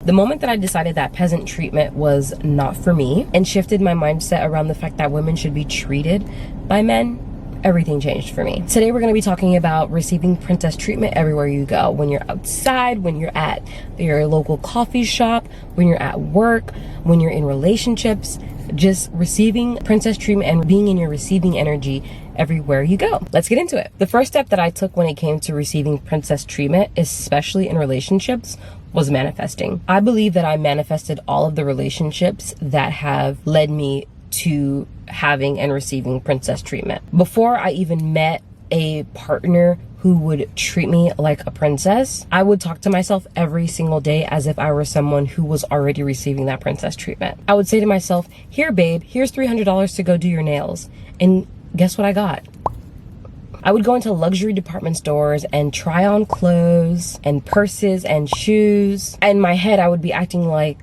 The moment that I decided that peasant treatment was not for me and shifted my mindset around the fact that women should be treated by men, everything changed for me. Today we're going to be talking about receiving princess treatment everywhere you go. When you're outside, when you're at your local coffee shop, when you're at work, when you're in relationships, just receiving princess treatment and being in your receiving energy everywhere you go. Let's get into it. The first step that I took when it came to receiving princess treatment, especially in relationships, was manifesting. I believe that I manifested all of the relationships that have led me to having and receiving princess treatment. Before I even met a partner who would treat me like a princess, I would talk to myself every single day as if I were someone who was already receiving that princess treatment. I would say to myself, here babe, here's $300 to go do your nails. And guess what I got? I would go into luxury department stores and try on clothes and purses and shoes. In my head, I would be acting like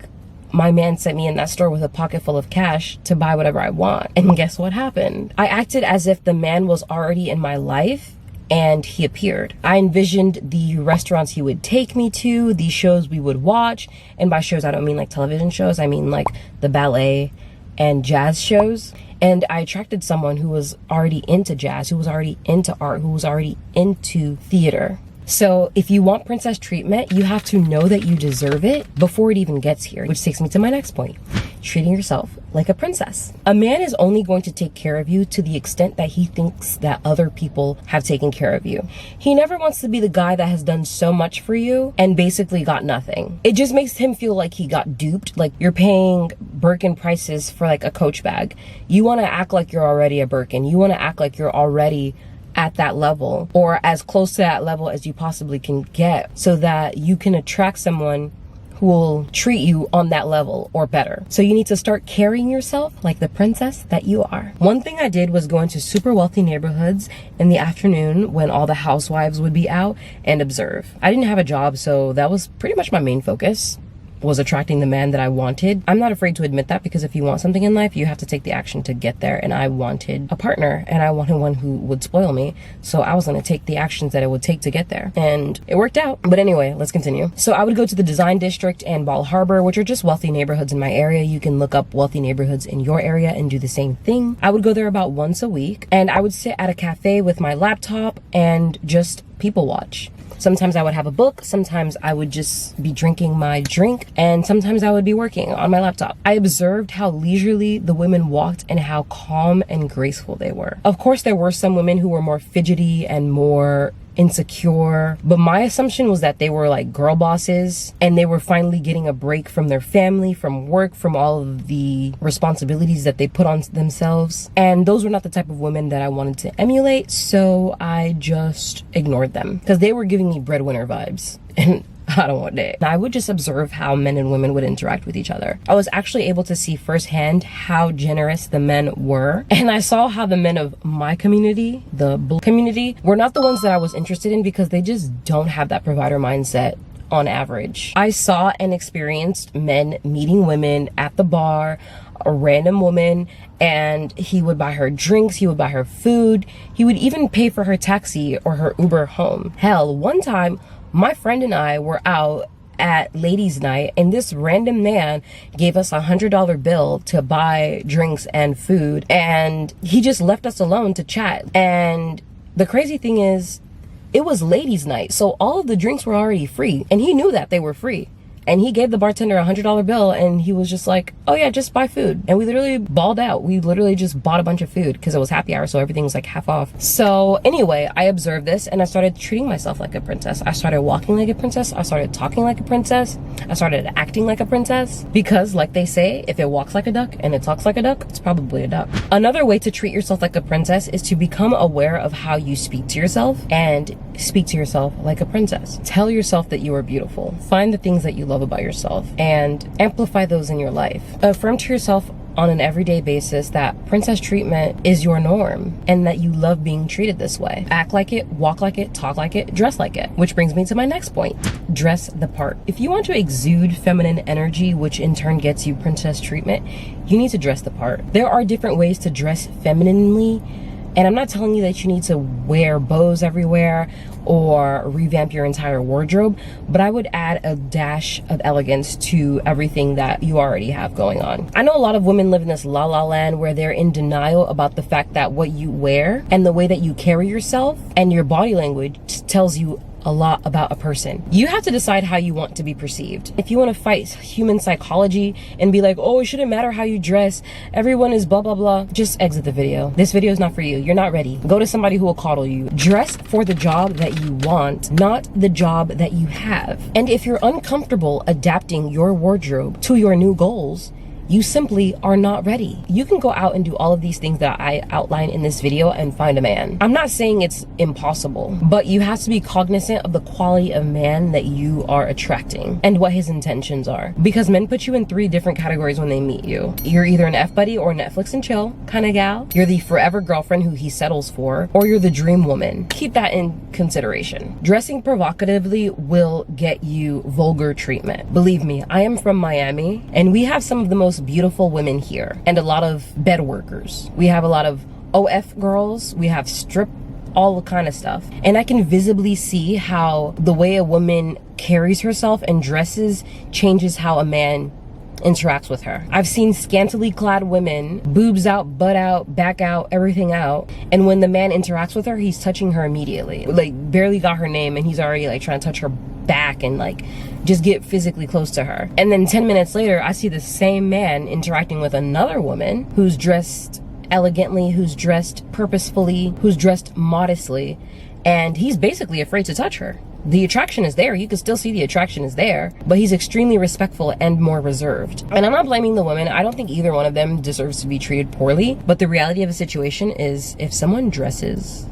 my man sent me in that store with a pocket full of cash to buy whatever I want. And guess what happened? I acted as if the man was already in my life and he appeared. I envisioned the restaurants he would take me to, the shows we would watch. And by shows, I don't mean like television shows. I mean like the ballet and jazz shows. And I attracted someone who was already into jazz, who was already into art, who was already into theater. So if you want princess treatment, you have to know that you deserve it before it even gets here, which takes me to my next point. Treating yourself like a princess. A man is only going to take care of you to the extent that he thinks that other people have taken care of you. He never wants to be the guy that has done so much for you and basically got nothing. It just makes him feel like he got duped, like you're paying Birkin prices for like a Coach bag. You want to act like you're already a Birkin. You want to act like you're already at that level or as close to that level as you possibly can get so that you can attract someone who will treat you on that level or better. So you need to start carrying yourself like the princess that you are. One thing I did was go into super wealthy neighborhoods in the afternoon when all the housewives would be out and observe. I didn't have a job, so that was pretty much my main focus, was attracting the man that I wanted. I'm not afraid to admit that because if you want something in life, you have to take the action to get there. And I wanted a partner and I wanted one who would spoil me. So I was going to take the actions that it would take to get there. And it worked out. But anyway, let's continue. So I would go to the Design District and Ball Harbor, which are just wealthy neighborhoods in my area. You can look up wealthy neighborhoods in your area and do the same thing. I would go there about once a week and I would sit at a cafe with my laptop and just people watch. Sometimes I would have a book, sometimes I would just be drinking my drink, and sometimes I would be working on my laptop. I observed how leisurely the women walked and how calm and graceful they were. Of course, there were some women who were more fidgety and more insecure, but my assumption was that they were like girl bosses and they were finally getting a break from their family, from work, from all of the responsibilities that they put on themselves. And those were not the type of women that I wanted to emulate, so I just ignored them because they were giving me breadwinner vibes. And I don't want that. I would just observe how men and women would interact with each other. I was actually able to see firsthand how generous the men were. And I saw how the men of my community, the Black community, were not the ones that I was interested in because they just don't have that provider mindset on average. I saw and experienced men meeting women at the bar, a random woman, and he would buy her drinks, he would buy her food, he would even pay for her taxi or her Uber home. Hell, one time, my friend and I were out at ladies' night and this random man gave us $100 bill to buy drinks and food, and he just left us alone to chat. And the crazy thing is, it was ladies' night, so all of the drinks were already free and he knew that they were free. And he gave the bartender a $100 bill and he was just like, oh yeah, just buy food. And we literally balled out. We literally just bought a bunch of food because it was happy hour, so everything was like half off. So anyway, I observed this and I started treating myself like a princess. I started walking like a princess. I started talking like a princess. I started acting like a princess because, like they say, if it walks like a duck and it talks like a duck, it's probably a duck. Another way to treat yourself like a princess is to become aware of how you speak to yourself and speak to yourself like a princess. Tell yourself that you are beautiful. Find the things that you love about yourself and amplify those in your life. Affirm to yourself on an everyday basis that princess treatment is your norm and that you love being treated this way. Act like it, walk like it, talk like it, dress like it. Which brings me to my next point. Dress the part. If you want to exude feminine energy, which in turn gets you princess treatment, you need to dress the part. There are different ways to dress femininely And I'm not telling you that you need to wear bows everywhere or revamp your entire wardrobe, but I would add a dash of elegance to everything that you already have going on. I know a lot of women live in this la la land where they're in denial about the fact that what you wear and the way that you carry yourself and your body language tells you a lot about a person. You have to decide how you want to be perceived. If you want to fight human psychology and be like, oh, it shouldn't matter how you dress, everyone is blah blah blah, just exit the video. This video is not for you. You're not ready. Go to somebody who will coddle you. Dress for the job that you want, not the job that you have. And if you're uncomfortable adapting your wardrobe to your new goals, you simply are not ready. You can go out and do all of these things that I outline in this video and find a man. I'm not saying it's impossible, but you have to be cognizant of the quality of man that you are attracting and what his intentions are. Because men put you in 3 different categories when they meet you. You're either an F-buddy or Netflix and chill kind of gal. You're the forever girlfriend who he settles for, or you're the dream woman. Keep that in consideration. Dressing provocatively will get you vulgar treatment. Believe me, I am from Miami, and we have some of the most beautiful women here and a lot of bed workers. We have a lot of OF girls. We have strip, all kind of stuff. And I can visibly see how the way a woman carries herself and dresses changes how a man interacts with her. I've seen scantily clad women, boobs out, butt out, back out, everything out. And when the man interacts with her, he's touching her immediately. Like, barely got her name and he's already like trying to touch her back and like just get physically close to her. And then 10 minutes later, I see the same man interacting with another woman who's dressed elegantly, who's dressed purposefully, who's dressed modestly, and he's basically afraid to touch her. The attraction is there. You can still see the attraction is there, but he's extremely respectful and more reserved. And I'm not blaming the women. I don't think either one of them deserves to be treated poorly, but the reality of the situation is if someone dresses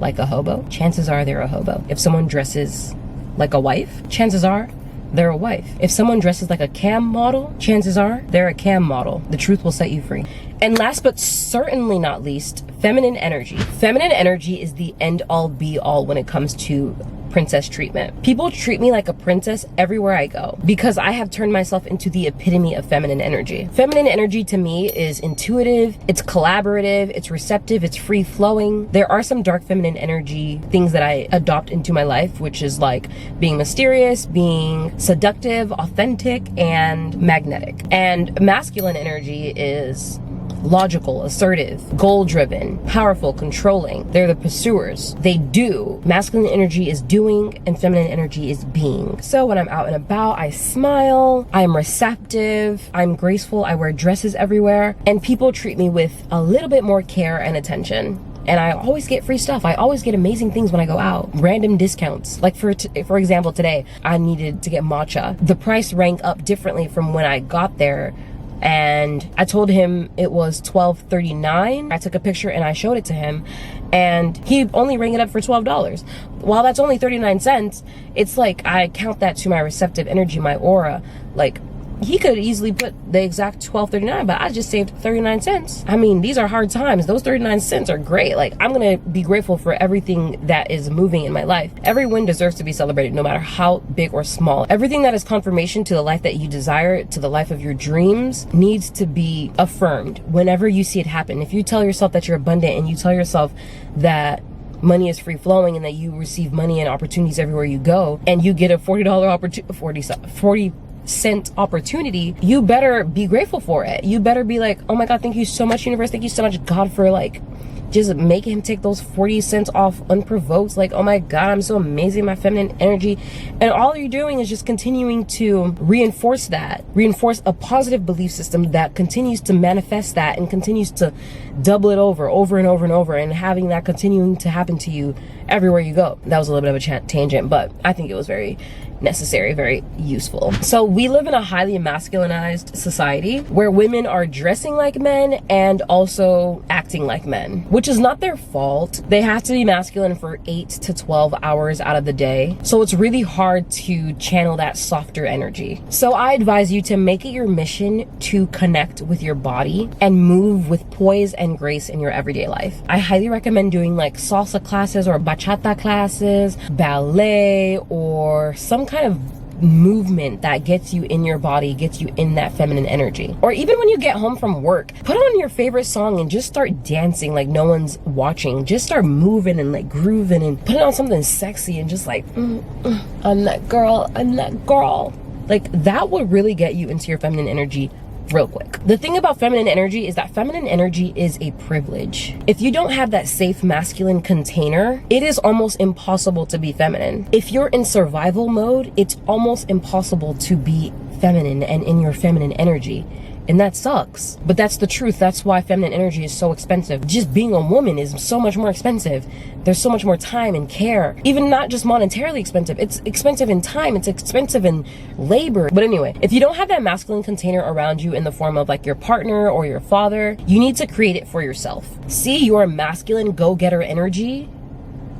like a hobo, chances are they're a hobo. If someone dresses like a wife, chances are they're a wife. If someone dresses like a cam model, chances are they're a cam model. The truth will set you free. And last but certainly not least, feminine energy. Feminine energy is the end all be all when it comes to princess treatment. People treat me like a princess everywhere I go because I have turned myself into the epitome of feminine energy. Feminine energy to me is intuitive, it's collaborative, it's receptive, it's free flowing. There are some dark feminine energy things that I adopt into my life, which is like being mysterious, being seductive, authentic, and magnetic. And masculine energy is logical, assertive, goal-driven, powerful, controlling. They're the pursuers. They do. Masculine energy is doing and feminine energy is being. So when I'm out and about, I smile, I'm receptive, I'm graceful, I wear dresses everywhere, and people treat me with a little bit more care and attention. And I always get free stuff. I always get amazing things when I go out. Random discounts. Like for example, today, I needed to get matcha. The price ranked up differently from when I got there. And I told him it was $12.39. I took a picture and I showed it to him, and he only rang it up for $12. While that's only 39 cents, it's like I count that to my receptive energy, my aura. Like, he could easily put the exact $12.39, but I just saved 39 cents. I mean, these are hard times. Those 39 cents are great. Like, I'm gonna be grateful for everything that is moving in my life. Every win deserves to be celebrated, no matter how big or small. Everything that is confirmation to the life that you desire, to the life of your dreams, needs to be affirmed whenever you see it happen. If you tell yourself that you're abundant and you tell yourself that money is free flowing and that you receive money and opportunities everywhere you go, and you get a $40 cent opportunity, you better be grateful for it. You better be like, oh my God, thank you so much, universe. Thank you so much, God, for like just making him take those 40 cents off unprovoked. Like, oh my God, I'm so amazing, my feminine energy. And all you're doing is just continuing to reinforce a positive belief system that continues to manifest that and continues to double it over and over, and having that continuing to happen to you everywhere you go. That was a little bit of a tangent, but I think it was very necessary, very useful. So we live in a highly masculinized society where women are dressing like men and also acting like men, which is not their fault. They have to be masculine for 8 to 12 hours out of the day. So it's really hard to channel that softer energy. So I advise you to make it your mission to connect with your body and move with poise and grace in your everyday life. I highly recommend doing like salsa classes or bachata classes, ballet, or some kind of movement that gets you in your body, gets you in that feminine energy. Or even when you get home from work, put on your favorite song and just start dancing like no one's watching. Just start moving and like grooving and put on something sexy and just like, I'm that girl, I'm that girl. Like that would really get you into your feminine energy real quick. The thing about feminine energy is that feminine energy is a privilege. If you don't have that safe masculine container, it is almost impossible to be feminine. If you're in survival mode, it's almost impossible to be feminine and in your feminine energy. And that sucks. But that's the truth. That's why feminine energy is so expensive. Just being a woman is so much more expensive. There's so much more time and care. Even not just monetarily expensive. It's expensive in time. It's expensive in labor. But anyway, if you don't have that masculine container around you in the form of like your partner or your father, you need to create it for yourself. See your masculine go-getter energy,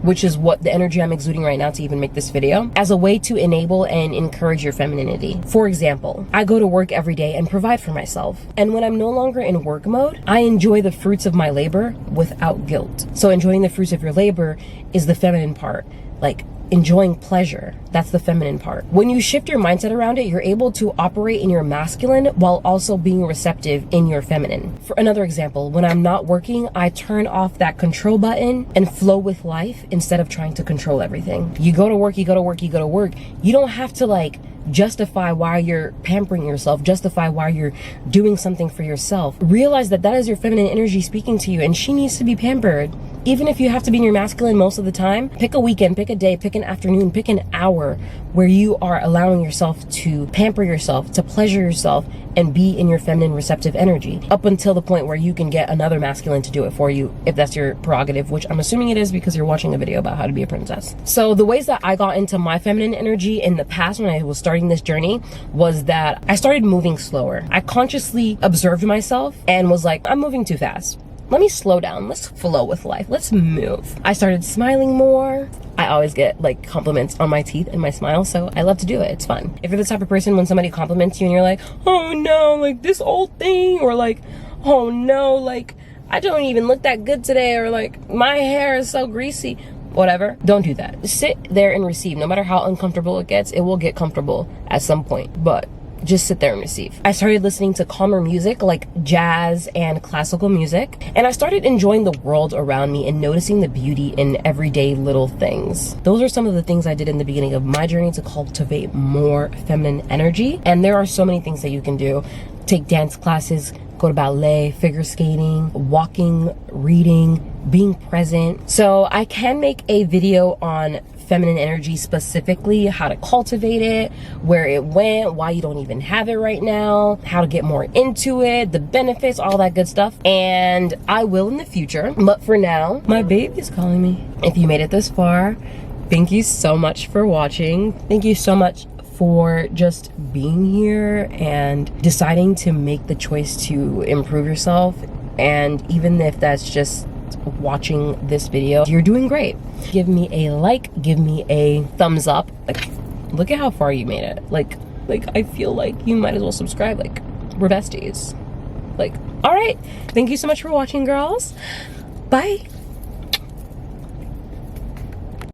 which is what the energy I'm exuding right now to even make this video, as a way to enable and encourage your femininity. For example, I go to work every day and provide for myself. And when I'm no longer in work mode, I enjoy the fruits of my labor without guilt. So enjoying the fruits of your labor is the feminine part. Like enjoying pleasure, that's the feminine part. When you shift your mindset around it, you're able to operate in your masculine while also being receptive in your feminine. For another example, when I'm not working, I turn off that control button and flow with life instead of trying to control everything. You go to work, you go to work, you go to work. You don't have to like justify why you're pampering yourself, justify why you're doing something for yourself. Realize that that is your feminine energy speaking to you, and she needs to be pampered. Even if you have to be in your masculine most of the time, pick a weekend, pick a day, pick an afternoon, pick an hour where you are allowing yourself to pamper yourself, to pleasure yourself, and be in your feminine receptive energy up until the point where you can get another masculine to do it for you, if that's your prerogative, which I'm assuming it is because you're watching a video about how to be a princess. So the ways that I got into my feminine energy in the past when I was starting this journey was that I started moving slower. I consciously observed myself and was like, I'm moving too fast. Let me slow down. Let's flow with life. Let's move. I started smiling more. I always get like compliments on my teeth and my smile, so I love to do it. It's fun. If you're the type of person when somebody compliments you and you're like, oh no, like this old thing, or like, oh no, like I don't even look that good today, or like my hair is so greasy, whatever, don't do that. Sit there and receive. No matter how uncomfortable it gets, it will get comfortable at some point, but just sit there and receive. I started listening to calmer music like jazz and classical music, and I started enjoying the world around me and noticing the beauty in everyday little things. Those are some of the things I did in the beginning of my journey to cultivate more feminine energy, and there are so many things that you can do. Take dance classes, go to ballet, figure skating, walking, reading, being present. So I can make a video on feminine energy specifically, how to cultivate it, where it went, why you don't even have it right now, how to get more into it, the benefits, all that good stuff. And I will in the future, but for now, my baby's calling me. If you made it this far, thank you so much for watching. Thank you so much for just being here and deciding to make the choice to improve yourself. And even if that's just watching this video, you're doing great. Give me a like, give me a thumbs up. Like, look at how far you made it. Like I feel like you might as well subscribe. Like, we're besties. Like, all right, thank you so much for watching, girls. Bye.